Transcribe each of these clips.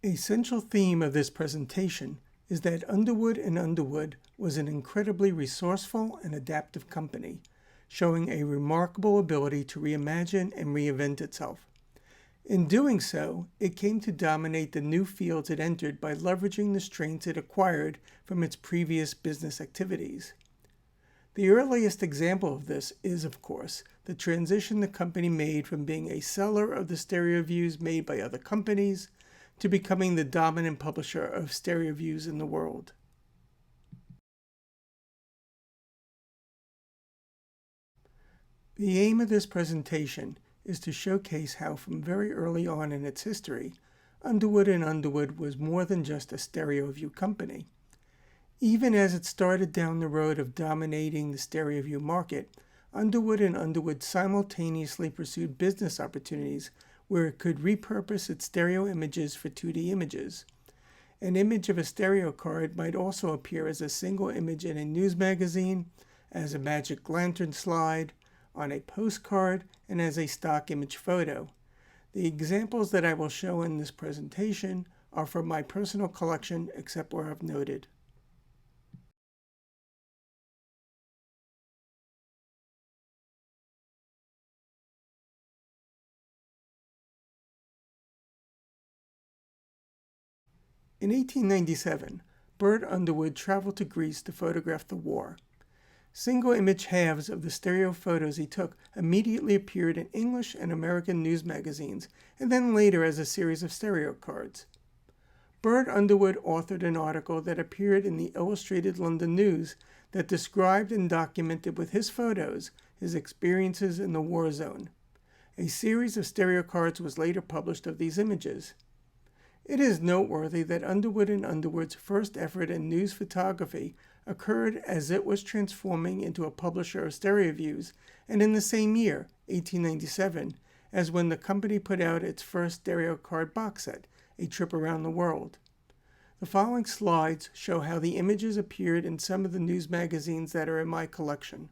A central theme of this presentation is that Underwood Underwood was an incredibly resourceful and adaptive company, showing a remarkable ability to reimagine and reinvent itself. In doing so, it came to dominate the new fields it entered by leveraging the strengths it acquired from its previous business activities. The earliest example of this is, of course, the transition the company made from being a seller of the stereo views made by other companies to becoming the dominant publisher of stereo views in the world. The aim of this presentation is to showcase how from very early on in its history, Underwood Underwood was more than just a stereo view company. Even as it started down the road of dominating the stereo view market, Underwood Underwood simultaneously pursued business opportunities where it could repurpose its stereo images for 2D images. An image of a stereo card might also appear as a single image in a news magazine, as a magic lantern slide, on a postcard, and as a stock image photo. The examples that I will show in this presentation are from my personal collection, except where I've noted. In 1897, Burt Underwood traveled to Greece to photograph the war. Single-image halves of the stereo photos he took immediately appeared in English and American news magazines, and then later as a series of stereo cards. Burt Underwood authored an article that appeared in the Illustrated London News that described and documented with his photos his experiences in the war zone. A series of stereo cards was later published of these images. It is noteworthy that Underwood Underwood's first effort in news photography occurred as it was transforming into a publisher of stereo views, and in the same year, 1897, as when the company put out its first stereo card box set, A Trip Around the World. The following slides show how the images appeared in some of the news magazines that are in my collection.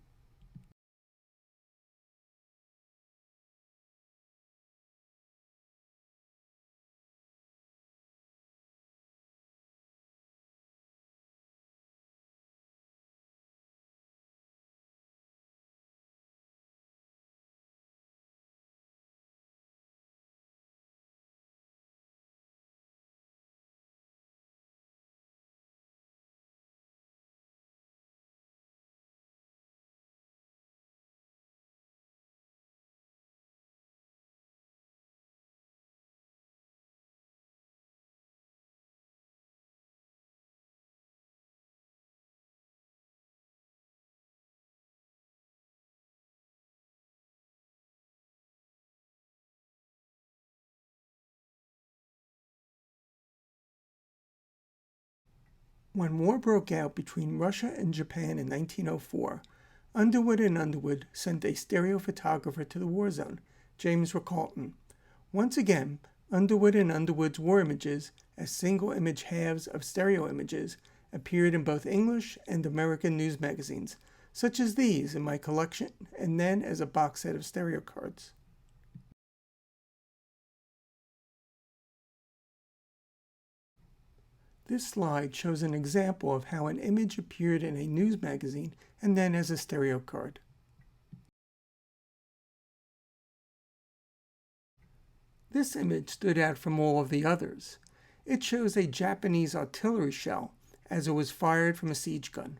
When war broke out between Russia and Japan in 1904, Underwood Underwood sent a stereo photographer to the war zone, James Ricalton. Once again, Underwood Underwood's war images, as single-image halves of stereo images, appeared in both English and American news magazines, such as these in my collection, and then as a box set of stereo cards. This slide shows an example of how an image appeared in a news magazine and then as a stereo card. This image stood out from all of the others. It shows a Japanese artillery shell as it was fired from a siege gun.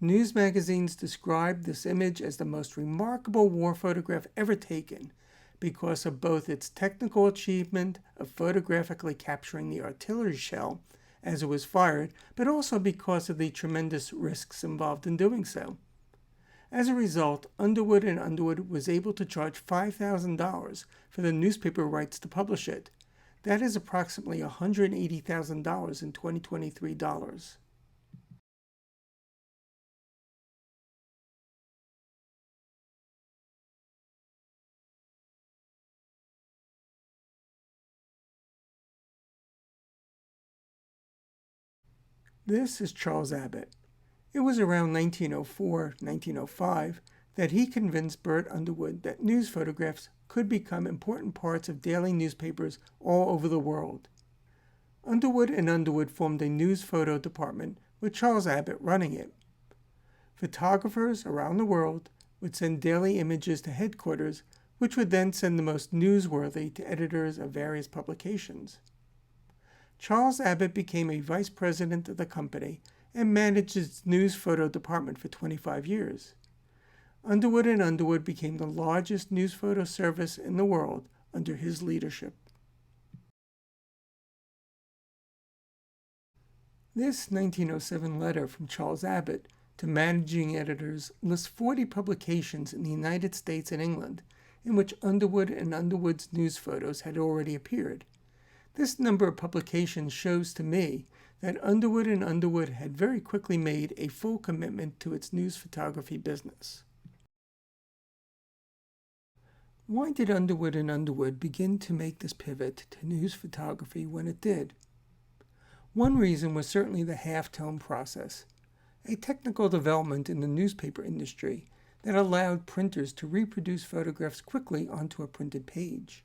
News magazines described this image as the most remarkable war photograph ever taken because of both its technical achievement of photographically capturing the artillery shell as it was fired, but also because of the tremendous risks involved in doing so. As a result, Underwood Underwood was able to charge $5,000 for the newspaper rights to publish it. That is approximately $180,000 in 2023 dollars. This is Charles Abbott. It was around 1904, 1905 that he convinced Burt Underwood that news photographs could become important parts of daily newspapers all over the world. Underwood and Underwood formed a news photo department with Charles Abbott running it. Photographers around the world would send daily images to headquarters, which would then send the most newsworthy to editors of various publications. Charles Abbott became a vice president of the company and managed its news photo department for 25 years. Underwood and Underwood became the largest news photo service in the world under his leadership. This 1907 letter from Charles Abbott to managing editors lists 40 publications in the United States and England in which Underwood and Underwood's news photos had already appeared. This number of publications shows to me that Underwood and Underwood had very quickly made a full commitment to its news photography business. Why did Underwood and Underwood begin to make this pivot to news photography when it did? One reason was certainly the halftone process, a technical development in the newspaper industry that allowed printers to reproduce photographs quickly onto a printed page.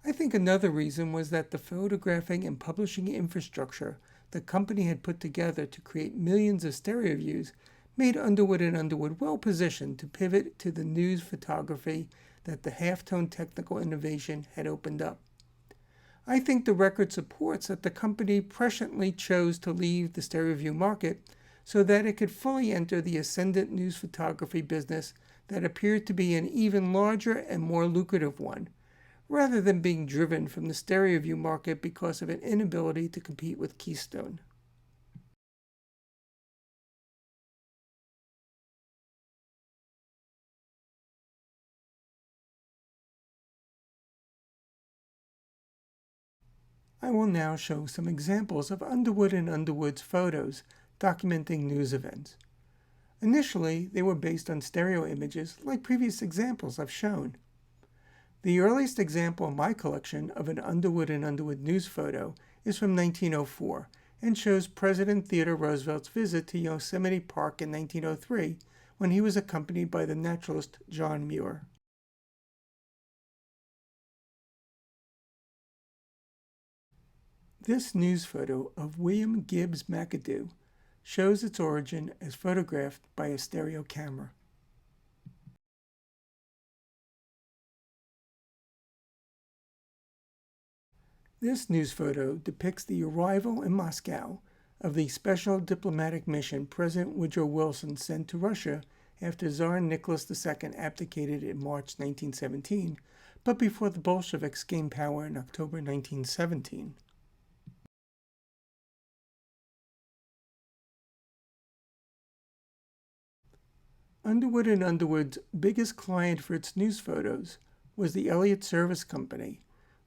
I think another reason was that the photographing and publishing infrastructure the company had put together to create millions of stereo views made Underwood and Underwood well positioned to pivot to the news photography that the halftone technical innovation had opened up. I think the record supports that the company presciently chose to leave the stereo view market so that it could fully enter the ascendant news photography business that appeared to be an even larger and more lucrative one, rather than being driven from the stereo view market because of an inability to compete with Keystone. I will now show some examples of Underwood and Underwood's photos documenting news events. Initially, they were based on stereo images like previous examples I've shown. The earliest example in my collection of an Underwood and Underwood news photo is from 1904 and shows President Theodore Roosevelt's visit to Yosemite Park in 1903 when he was accompanied by the naturalist John Muir. This news photo of William Gibbs McAdoo shows its origin as photographed by a stereo camera. This news photo depicts the arrival in Moscow of the special diplomatic mission President Woodrow Wilson sent to Russia after Tsar Nicholas II abdicated in March 1917, but before the Bolsheviks gained power in October 1917. Underwood and Underwood's biggest client for its news photos was the Elliott Service Company,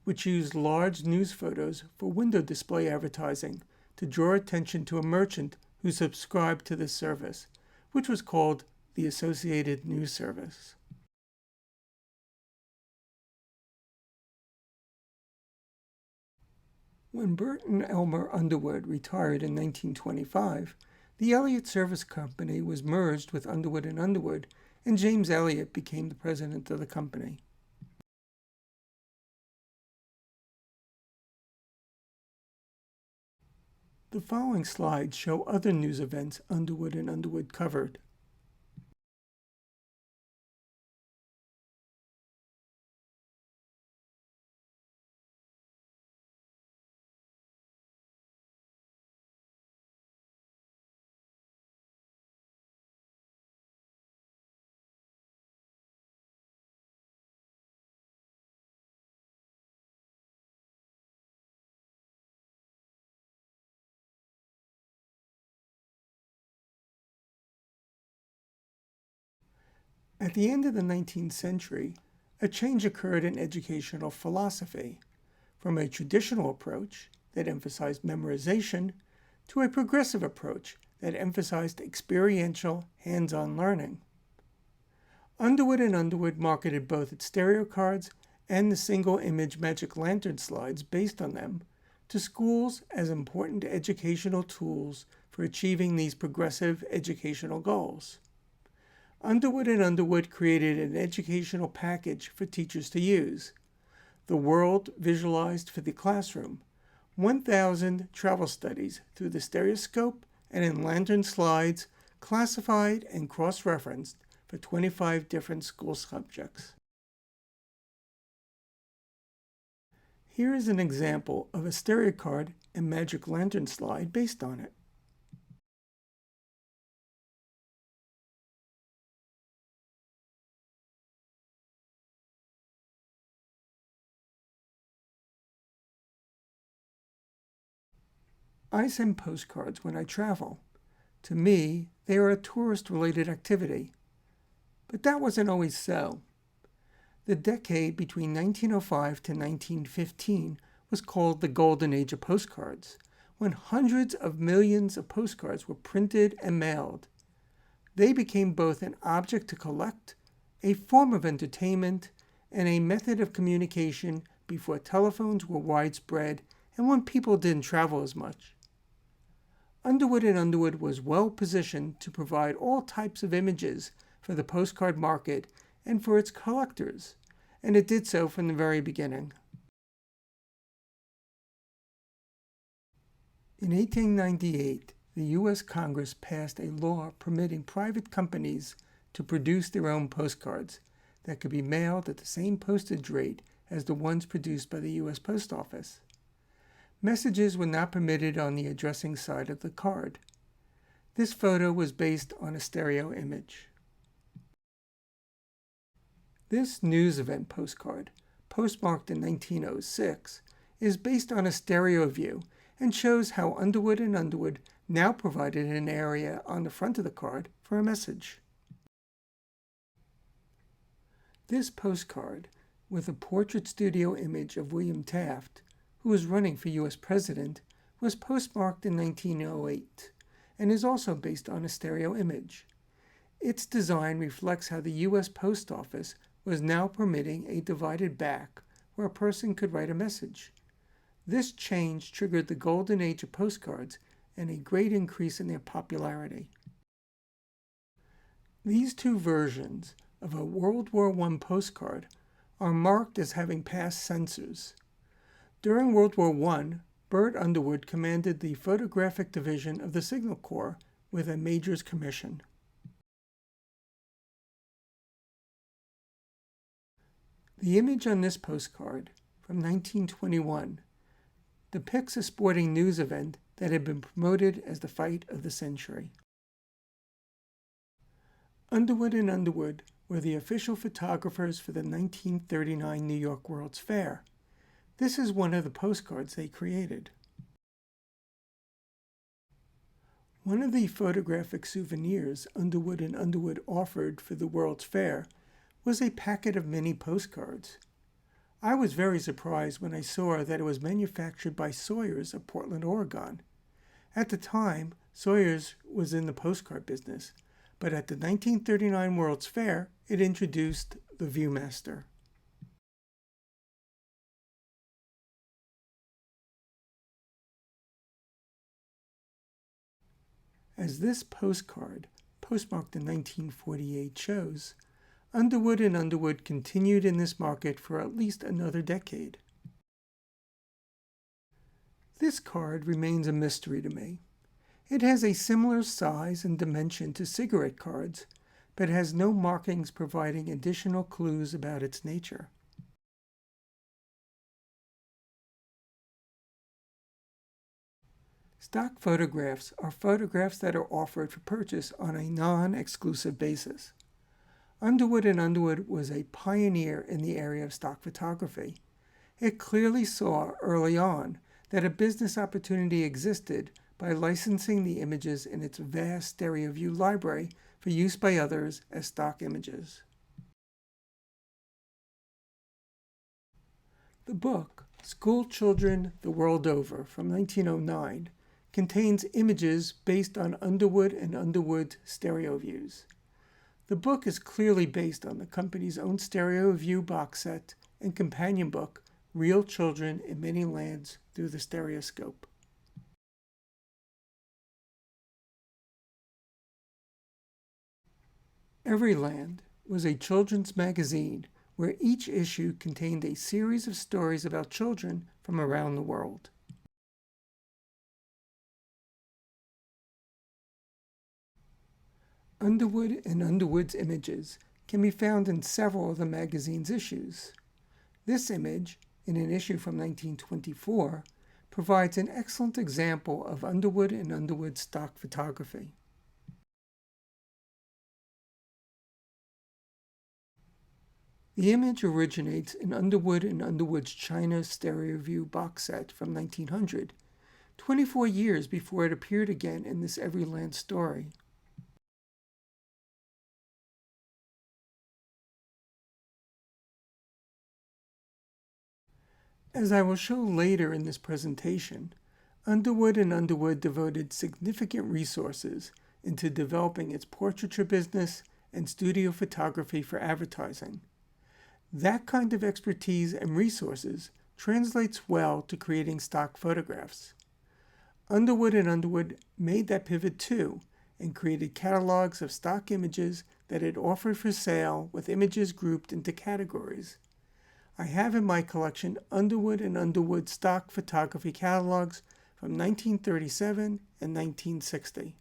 which used large news photos for window display advertising to draw attention to a merchant who subscribed to this service, which was called the Associated News Service. When Bert and Elmer Underwood retired in 1925, the Elliott Service Company was merged with Underwood and Underwood, and James Elliott became the president of the company. The following slides show other news events Underwood and Underwood covered. At the end of the 19th century, a change occurred in educational philosophy, from a traditional approach that emphasized memorization to a progressive approach that emphasized experiential, hands-on learning. Underwood and Underwood marketed both its stereo cards and the single-image magic lantern slides based on them to schools as important educational tools for achieving these progressive educational goals. Underwood and Underwood created an educational package for teachers to use. The world visualized for the classroom, 1,000 travel studies through the stereoscope and in lantern slides, classified and cross-referenced for 25 different school subjects. Here is an example of a stereo card and magic lantern slide based on it. I send postcards when I travel. To me, they are a tourist-related activity. But that wasn't always so. The decade between 1905 to 1915 was called the Golden Age of Postcards, when hundreds of millions of postcards were printed and mailed. They became both an object to collect, a form of entertainment, and a method of communication before telephones were widespread and when people didn't travel as much. Underwood Underwood was well positioned to provide all types of images for the postcard market and for its collectors, and it did so from the very beginning. In 1898, the U.S. Congress passed a law permitting private companies to produce their own postcards that could be mailed at the same postage rate as the ones produced by the U.S. Post Office. Messages were not permitted on the addressing side of the card. This photo was based on a stereo image. This news event postcard, postmarked in 1906, is based on a stereo view and shows how Underwood Underwood now provided an area on the front of the card for a message. This postcard, with a portrait studio image of William Taft, who was running for U.S. President, was postmarked in 1908 and is also based on a stereo image. Its design reflects how the U.S. Post Office was now permitting a divided back where a person could write a message. This change triggered the golden age of postcards and a great increase in their popularity. These two versions of a World War I postcard are marked as having passed censors. During World War I, Burt Underwood commanded the photographic division of the Signal Corps with a major's commission. The image on this postcard, from 1921, depicts a sporting news event that had been promoted as the fight of the century. Underwood Underwood were the official photographers for the 1939 New York World's Fair. This is one of the postcards they created. One of the photographic souvenirs Underwood Underwood offered for the World's Fair was a packet of mini postcards. I was very surprised when I saw that it was manufactured by Sawyer's of Portland, Oregon. At the time, Sawyer's was in the postcard business, but at the 1939 World's Fair, it introduced the Viewmaster. As this postcard, postmarked in 1948, shows, Underwood Underwood continued in this market for at least another decade. This card remains a mystery to me. It has a similar size and dimension to cigarette cards, but has no markings providing additional clues about its nature. Stock photographs are photographs that are offered for purchase on a non-exclusive basis. Underwood Underwood was a pioneer in the area of stock photography. It clearly saw early on that a business opportunity existed by licensing the images in its vast stereo view library for use by others as stock images. The book, School Children the World Over, from 1909, contains images based on Underwood Underwood's stereo views. The book is clearly based on the company's own stereo view box set and companion book, Real Children in Many Lands Through the Stereoscope. Every Land was a children's magazine where each issue contained a series of stories about children from around the world. Underwood and Underwood's images can be found in several of the magazine's issues. This image, in an issue from 1924, provides an excellent example of Underwood and Underwood stock photography. The image originates in Underwood and Underwood's China Stereo View box set from 1900, 24 years before it appeared again in this Everyland story. As I will show later in this presentation, Underwood and Underwood devoted significant resources into developing its portraiture business and studio photography for advertising. That kind of expertise and resources translates well to creating stock photographs. Underwood and Underwood made that pivot too and created catalogs of stock images that it offered for sale with images grouped into categories. I have in my collection Underwood and Underwood stock photography catalogs from 1937 and 1960.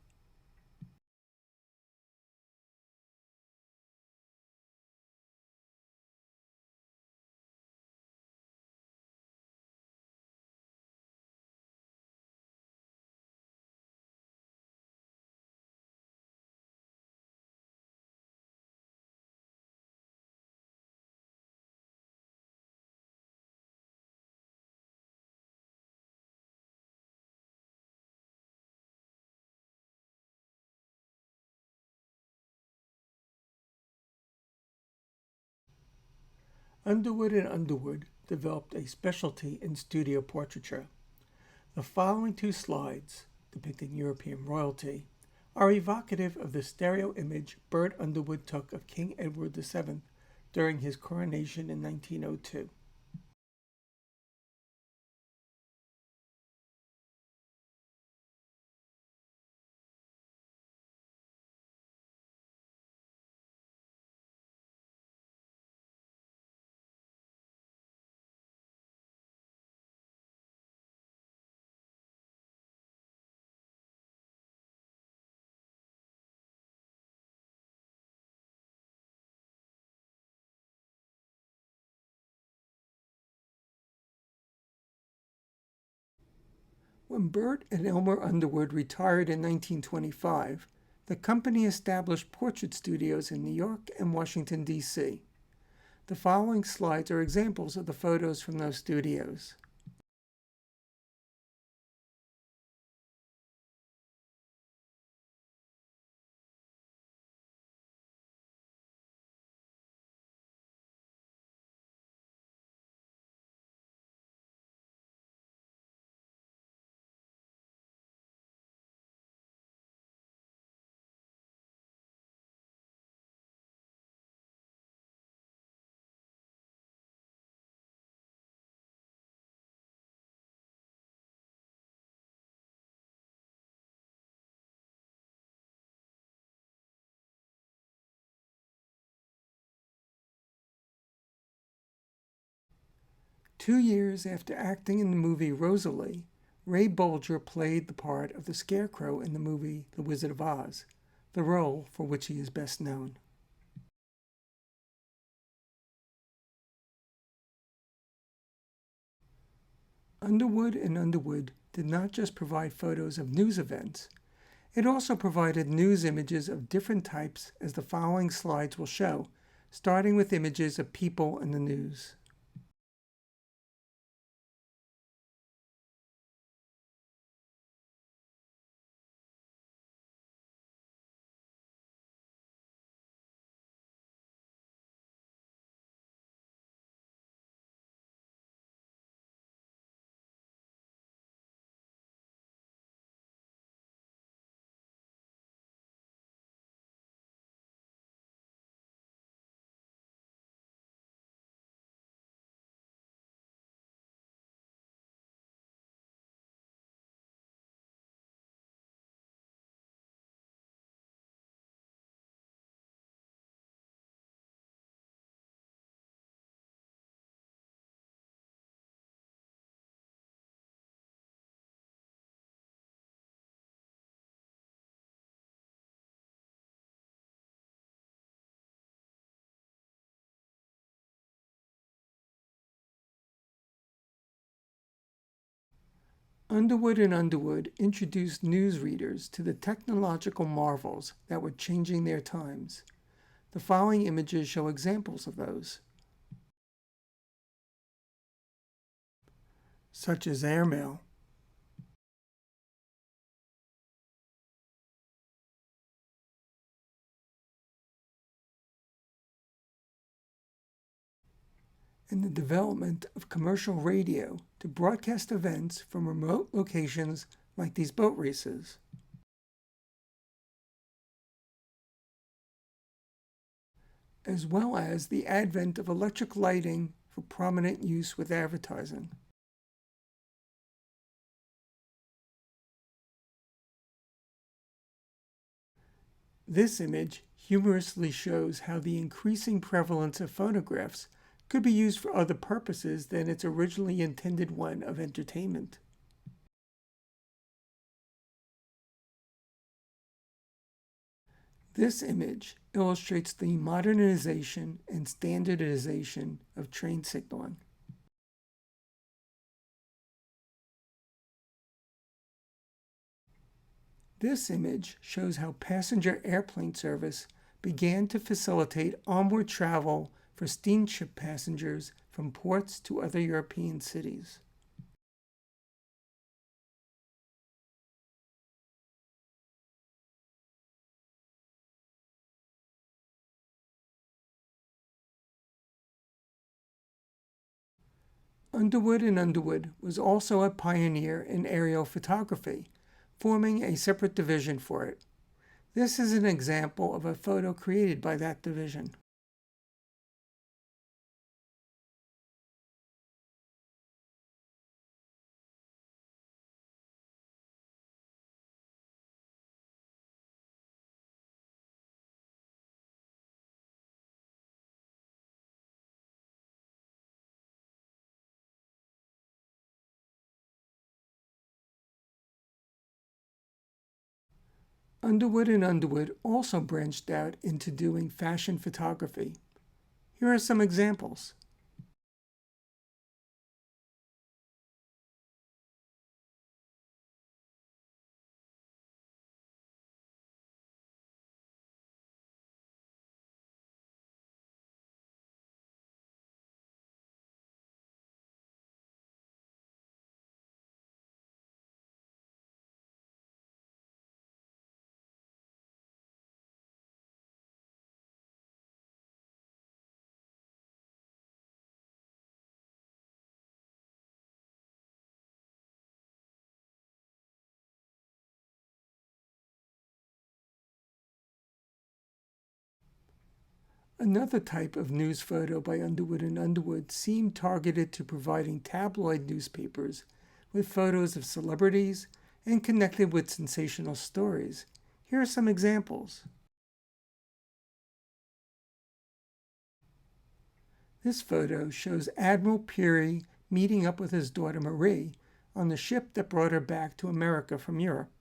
Underwood and Underwood developed a specialty in studio portraiture. The following two slides, depicting European royalty, are evocative of the stereo image Burt Underwood took of King Edward VII during his coronation in 1902. When Burt and Elmer Underwood retired in 1925, the company established portrait studios in New York and Washington, D.C. The following slides are examples of the photos from those studios. Two years after acting in the movie Rosalie, Ray Bolger played the part of the Scarecrow in the movie The Wizard of Oz, the role for which he is best known. Underwood and Underwood did not just provide photos of news events, it also provided news images of different types, as the following slides will show, starting with images of people in the news. Underwood and Underwood introduced newsreaders to the technological marvels that were changing their times. The following images show examples of those, such as airmail, and the development of commercial radio to broadcast events from remote locations like these boat races, as well as the advent of electric lighting for prominent use with advertising. This image humorously shows how the increasing prevalence of phonographs could be used for other purposes than its originally intended one of entertainment. This image illustrates the modernization and standardization of train signaling. This image shows how passenger airplane service began to facilitate onward travel for steamship passengers from ports to other European cities. Underwood and Underwood was also a pioneer in aerial photography, forming a separate division for it. This is an example of a photo created by that division. Underwood and Underwood also branched out into doing fashion photography. Here are some examples. Another type of news photo by Underwood and Underwood seemed targeted to providing tabloid newspapers with photos of celebrities and connected with sensational stories. Here are some examples. This photo shows Admiral Peary meeting up with his daughter Marie on the ship that brought her back to America from Europe.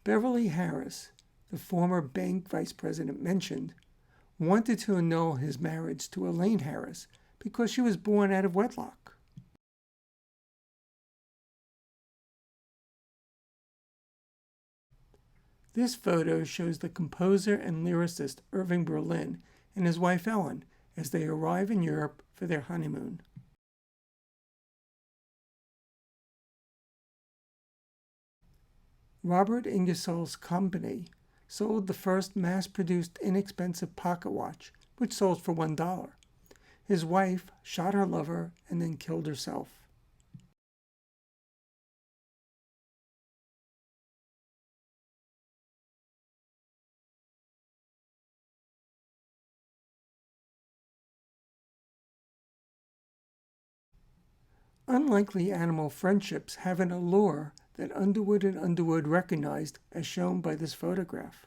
Beverly Harris, the former bank vice president mentioned, wanted to annul his marriage to Elaine Harris because she was born out of wedlock. This photo shows the composer and lyricist Irving Berlin and his wife Ellen as they arrive in Europe for their honeymoon. Robert Ingersoll's company sold the first mass-produced inexpensive pocket watch, which sold for $1. His wife shot her lover and then killed herself. Unlikely animal friendships have an allure that Underwood and Underwood recognized as shown by this photograph.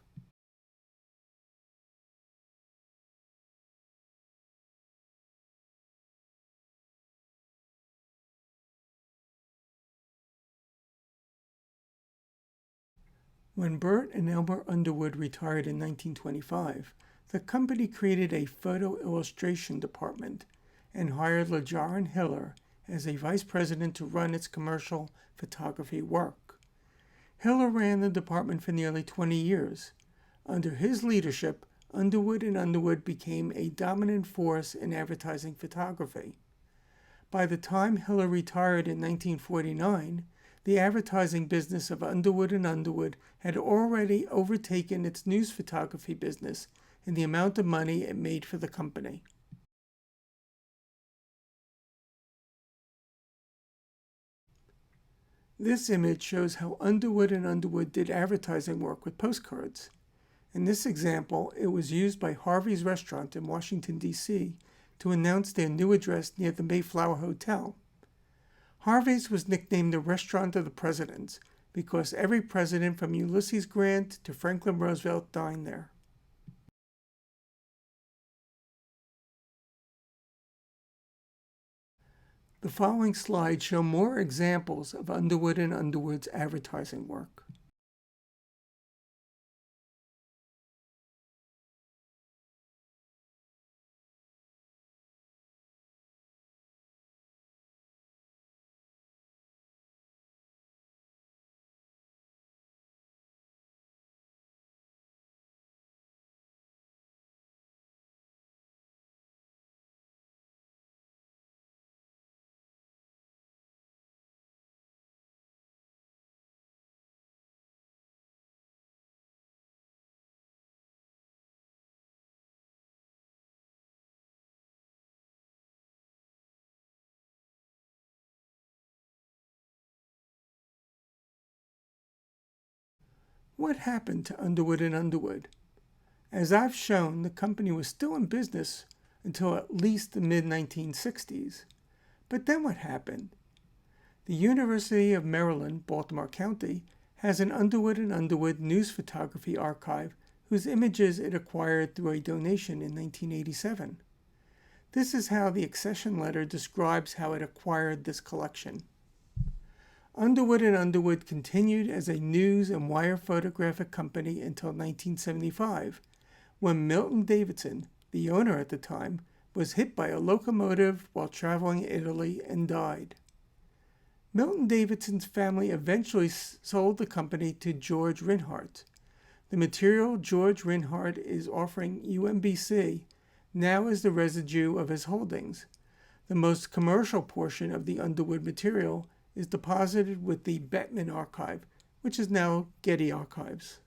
When Bert and Elmer Underwood retired in 1925, the company created a photo illustration department and hired LeJaron Hiller as a vice president to run its commercial photography work. Hiller ran the department for nearly 20 years. Under his leadership, Underwood Underwood became a dominant force in advertising photography. By the time Hiller retired in 1949, the advertising business of Underwood Underwood had already overtaken its news photography business in the amount of money it made for the company. This image shows how Underwood Underwood did advertising work with postcards. In this example, it was used by Harvey's Restaurant in Washington, D.C. to announce their new address near the Mayflower Hotel. Harvey's was nicknamed the Restaurant of the Presidents because every president from Ulysses Grant to Franklin Roosevelt dined there. The following slides show more examples of Underwood Underwood's advertising work. What happened to Underwood Underwood? As I've shown, the company was still in business until at least the mid-1960s. But then what happened? The University of Maryland, Baltimore County, has an Underwood Underwood news photography archive whose images it acquired through a donation in 1987. This is how the accession letter describes how it acquired this collection. Underwood Underwood continued as a news and wire photographic company until 1975, when Milton Davidson, the owner at the time, was hit by a locomotive while traveling Italy and died. Milton Davidson's family eventually sold the company to George Rinehart. The material George Rinehart is offering UMBC now is the residue of his holdings. The most commercial portion of the Underwood material is deposited with the Bettman Archive, which is now Getty Archives.